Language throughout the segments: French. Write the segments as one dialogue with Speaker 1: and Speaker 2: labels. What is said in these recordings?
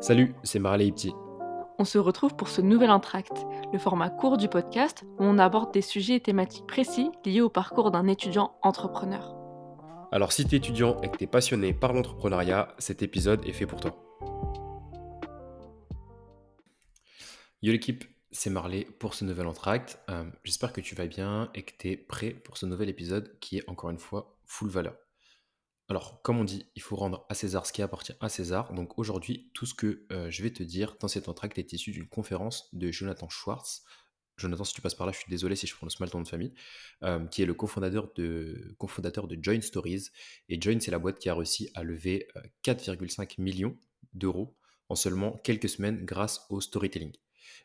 Speaker 1: Salut, c'est Marley Ipti.
Speaker 2: On se retrouve pour ce nouvel entracte, le format court du podcast où on aborde des sujets et thématiques précis liés au parcours d'un étudiant entrepreneur.
Speaker 1: Alors si t'es étudiant et que t'es passionné par l'entrepreneuriat, cet épisode est fait pour toi. Yo l'équipe, c'est Marley pour ce nouvel entracte. J'espère que tu vas bien et que t'es prêt pour ce nouvel épisode qui est encore une fois full valeur. Alors comme on dit, il faut rendre à César ce qui appartient à César. Donc aujourd'hui, tout ce que je vais te dire dans cet entracte est issu d'une conférence de Jonathan Schwartz. Jonathan, si tu passes par là, je suis désolé si je prononce mal ton nom de famille, qui est le cofondateur de Join Stories. Et Join, c'est la boîte qui a réussi à lever 4,5 millions d'euros en seulement quelques semaines grâce au storytelling.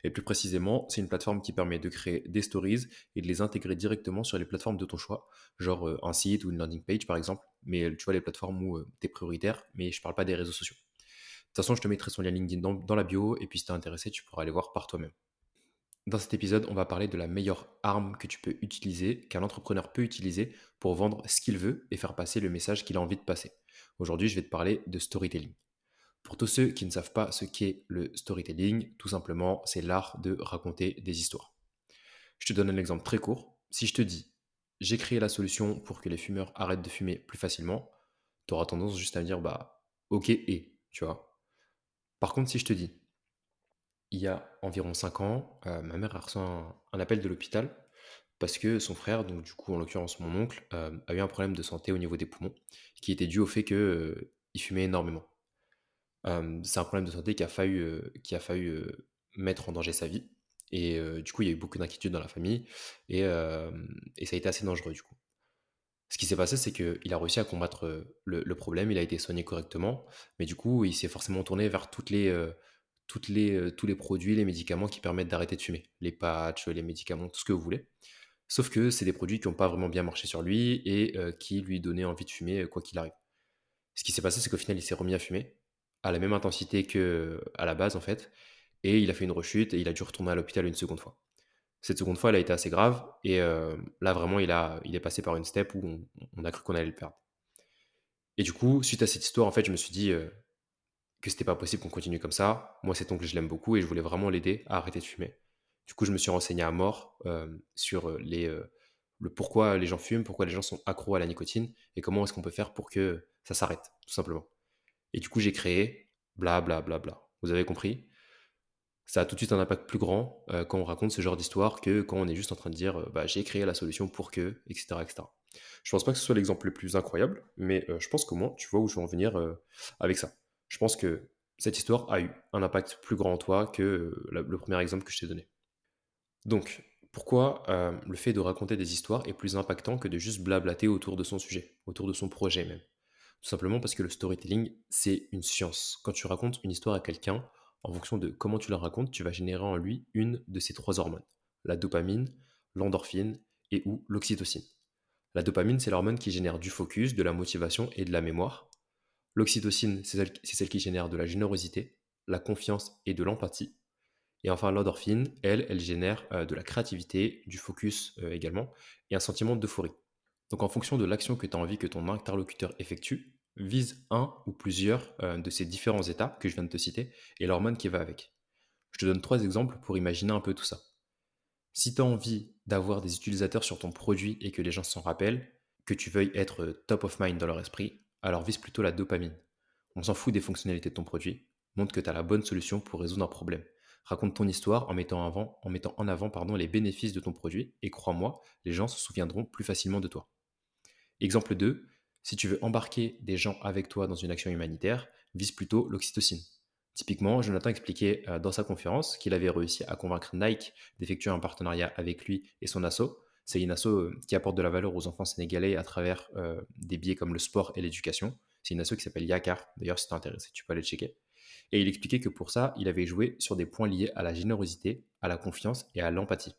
Speaker 1: Et plus précisément, c'est une plateforme qui permet de créer des stories et de les intégrer directement sur les plateformes de ton choix, genre un site ou une landing page par exemple, mais tu vois les plateformes où tu es prioritaire, mais je parle pas des réseaux sociaux. De toute façon, je te mettrai son lien LinkedIn dans la bio, et puis si t'es intéressé, tu pourras aller voir par toi-même. Dans cet épisode, on va parler de la meilleure arme que tu peux utiliser, qu'un entrepreneur peut utiliser pour vendre ce qu'il veut et faire passer le message qu'il a envie de passer. Aujourd'hui, je vais te parler de storytelling. Pour tous ceux qui ne savent pas ce qu'est le storytelling, tout simplement, c'est l'art de raconter des histoires. Je te donne un exemple très court. Si je te dis, j'ai créé la solution pour que les fumeurs arrêtent de fumer plus facilement, tu auras tendance juste à me dire, bah, ok, et, tu vois. Par contre, si je te dis, il y a environ 5 ans, ma mère a reçu un appel de l'hôpital parce que son frère, donc du coup en l'occurrence mon oncle, a eu un problème de santé au niveau des poumons qui était dû au fait qu'il fumait énormément. C'est un problème de santé qui a failli mettre en danger sa vie. Et du coup, il y a eu beaucoup d'inquiétudes dans la famille et ça a été assez dangereux du coup. Ce qui s'est passé, c'est qu'il a réussi à combattre le problème, il a été soigné correctement, mais du coup, il s'est forcément tourné vers tous les produits, les médicaments qui permettent d'arrêter de fumer. Les patchs, les médicaments, tout ce que vous voulez. Sauf que c'est des produits qui n'ont pas vraiment bien marché sur lui et qui lui donnaient envie de fumer quoi qu'il arrive. Ce qui s'est passé, c'est qu'au final, il s'est remis à fumer à la même intensité que à la base, en fait, et il a fait une rechute et il a dû retourner à l'hôpital une seconde fois. Cette seconde fois, elle a été assez grave et là, vraiment, il est passé par une step où on a cru qu'on allait le perdre. Et du coup, suite à cette histoire, en fait, je me suis dit que c'était pas possible qu'on continue comme ça. Moi, cet oncle, je l'aime beaucoup et je voulais vraiment l'aider à arrêter de fumer. Du coup, je me suis renseigné à mort sur le pourquoi les gens fument, pourquoi les gens sont accros à la nicotine et comment est-ce qu'on peut faire pour que ça s'arrête, tout simplement. Et du coup, j'ai créé bla bla bla bla. Vous avez compris? Ça a tout de suite un impact plus grand quand on raconte ce genre d'histoire que quand on est juste en train de dire bah, j'ai créé la solution pour que, etc., etc. Je pense pas que ce soit l'exemple le plus incroyable, mais je pense qu'au moins tu vois où je veux en venir avec ça. Je pense que cette histoire a eu un impact plus grand en toi que le premier exemple que je t'ai donné. Donc, pourquoi le fait de raconter des histoires est plus impactant que de juste blablater autour de son sujet, autour de son projet même? Tout simplement parce que le storytelling, c'est une science. Quand tu racontes une histoire à quelqu'un, en fonction de comment tu la racontes, tu vas générer en lui une de ces trois hormones. La dopamine, l'endorphine et ou l'oxytocine. La dopamine, c'est l'hormone qui génère du focus, de la motivation et de la mémoire. L'oxytocine, c'est celle qui génère de la générosité, la confiance et de l'empathie. Et enfin, l'endorphine, elle génère de la créativité, du focus également, et un sentiment d'euphorie. Donc en fonction de l'action que tu as envie que ton interlocuteur effectue, vise un ou plusieurs de ces différents états que je viens de te citer et l'hormone qui va avec. Je te donne trois exemples pour imaginer un peu tout ça. Si tu as envie d'avoir des utilisateurs sur ton produit et que les gens s'en rappellent, que tu veuilles être top of mind dans leur esprit, alors vise plutôt la dopamine. On s'en fout des fonctionnalités de ton produit, montre que tu as la bonne solution pour résoudre un problème. Raconte ton histoire en mettant en avant les bénéfices de ton produit et crois-moi, les gens se souviendront plus facilement de toi. Exemple 2, si tu veux embarquer des gens avec toi dans une action humanitaire, vise plutôt l'oxytocine. Typiquement, Jonathan expliquait dans sa conférence qu'il avait réussi à convaincre Nike d'effectuer un partenariat avec lui et son asso. C'est une asso qui apporte de la valeur aux enfants sénégalais à travers des biais comme le sport et l'éducation. C'est une asso qui s'appelle Yakar. D'ailleurs, si t'es intéressé, tu peux aller checker. Et il expliquait que pour ça, il avait joué sur des points liés à la générosité, à la confiance et à l'empathie.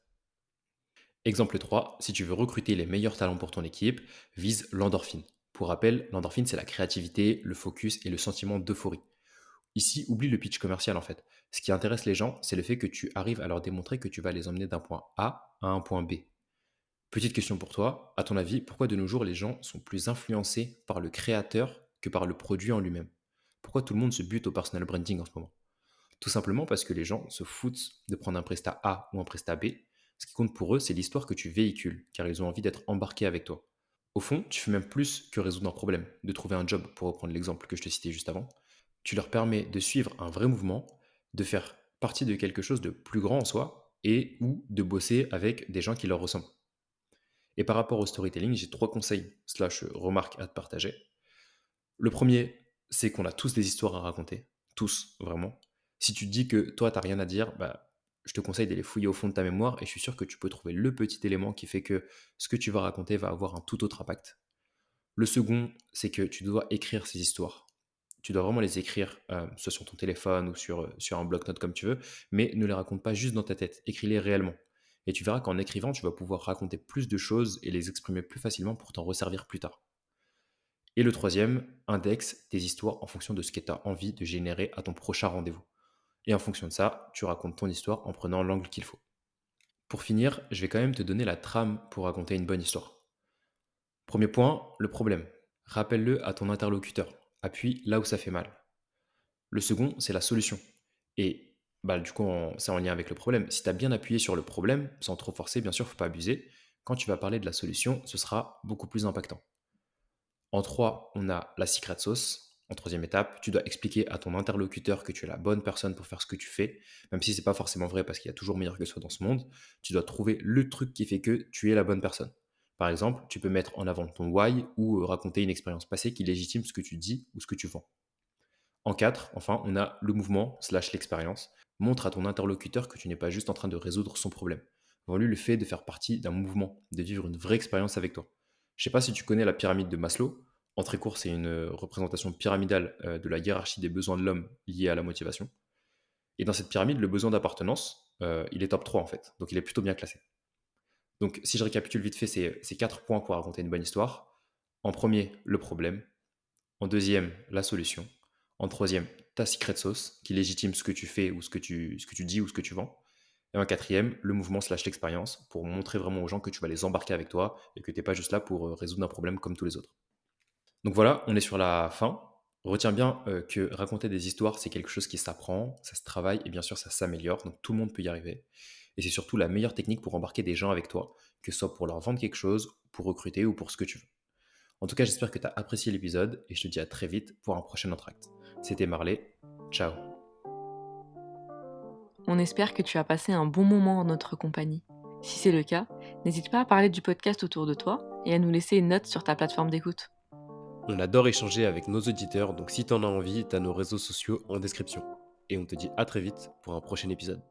Speaker 1: Exemple 3, si tu veux recruter les meilleurs talents pour ton équipe, vise l'endorphine. Pour rappel, l'endorphine, c'est la créativité, le focus et le sentiment d'euphorie. Ici, oublie le pitch commercial en fait. Ce qui intéresse les gens, c'est le fait que tu arrives à leur démontrer que tu vas les emmener d'un point A à un point B. Petite question pour toi, à ton avis, pourquoi de nos jours les gens sont plus influencés par le créateur que par le produit en lui-même? Pourquoi tout le monde se bute au personal branding en ce moment? Tout simplement parce que les gens se foutent de prendre un prestat A ou un prestat B. Ce qui compte pour eux, c'est l'histoire que tu véhicules, car ils ont envie d'être embarqués avec toi. Au fond, tu fais même plus que résoudre un problème, de trouver un job, pour reprendre l'exemple que je te citais juste avant. Tu leur permets de suivre un vrai mouvement, de faire partie de quelque chose de plus grand en soi, et ou de bosser avec des gens qui leur ressemblent. Et par rapport au storytelling, j'ai 3 conseils, slash remarques à te partager. Le premier, c'est qu'on a tous des histoires à raconter. Tous, vraiment. Si tu te dis que toi, t'as rien à dire, bah, je te conseille d'aller fouiller au fond de ta mémoire et je suis sûr que tu peux trouver le petit élément qui fait que ce que tu vas raconter va avoir un tout autre impact. Le second, c'est que tu dois écrire ces histoires. Tu dois vraiment les écrire, soit sur ton téléphone ou sur un bloc-notes comme tu veux, mais ne les raconte pas juste dans ta tête. Écris-les réellement. Et tu verras qu'en écrivant, tu vas pouvoir raconter plus de choses et les exprimer plus facilement pour t'en resservir plus tard. Et le troisième, indexe tes histoires en fonction de ce que tu as envie de générer à ton prochain rendez-vous. Et en fonction de ça, tu racontes ton histoire en prenant l'angle qu'il faut. Pour finir, je vais quand même te donner la trame pour raconter une bonne histoire. Premier point, le problème. Rappelle-le à ton interlocuteur. Appuie là où ça fait mal. Le second, c'est la solution. Et bah, du coup, c'est en lien avec le problème. Si tu as bien appuyé sur le problème, sans trop forcer, bien sûr, il ne faut pas abuser, quand tu vas parler de la solution, ce sera beaucoup plus impactant. En 3, on a la secret sauce. En troisième étape, tu dois expliquer à ton interlocuteur que tu es la bonne personne pour faire ce que tu fais, même si c'est pas forcément vrai parce qu'il y a toujours meilleur que soi dans ce monde. Tu dois trouver le truc qui fait que tu es la bonne personne. Par exemple, tu peux mettre en avant ton why ou raconter une expérience passée qui légitime ce que tu dis ou ce que tu vends. En 4, enfin, on a le mouvement slash l'expérience. Montre à ton interlocuteur que tu n'es pas juste en train de résoudre son problème. Vends-lui le fait de faire partie d'un mouvement, de vivre une vraie expérience avec toi. Je ne sais pas si tu connais la pyramide de Maslow. En très court, c'est une représentation pyramidale de la hiérarchie des besoins de l'homme liés à la motivation. Et dans cette pyramide, le besoin d'appartenance, il est top 3 en fait. Donc il est plutôt bien classé. Donc si je récapitule vite fait ces 4 points pour raconter une bonne histoire. En premier, le problème. En deuxième, la solution. En troisième, ta secret sauce qui légitime ce que tu fais ou ce que tu dis ou ce que tu vends. Et en quatrième, le mouvement slash l'expérience pour montrer vraiment aux gens que tu vas les embarquer avec toi et que tu n'es pas juste là pour résoudre un problème comme tous les autres. Donc voilà, on est sur la fin. Retiens bien que raconter des histoires, c'est quelque chose qui s'apprend, ça se travaille et bien sûr ça s'améliore, donc tout le monde peut y arriver. Et c'est surtout la meilleure technique pour embarquer des gens avec toi, que ce soit pour leur vendre quelque chose, pour recruter ou pour ce que tu veux. En tout cas, j'espère que tu as apprécié l'épisode et je te dis à très vite pour un prochain entracte. C'était Marley, ciao.
Speaker 2: On espère que tu as passé un bon moment en notre compagnie. Si c'est le cas, n'hésite pas à parler du podcast autour de toi et à nous laisser une note sur ta plateforme d'écoute.
Speaker 3: On adore échanger avec nos auditeurs, donc si t'en as envie, t'as nos réseaux sociaux en description. Et on te dit à très vite pour un prochain épisode.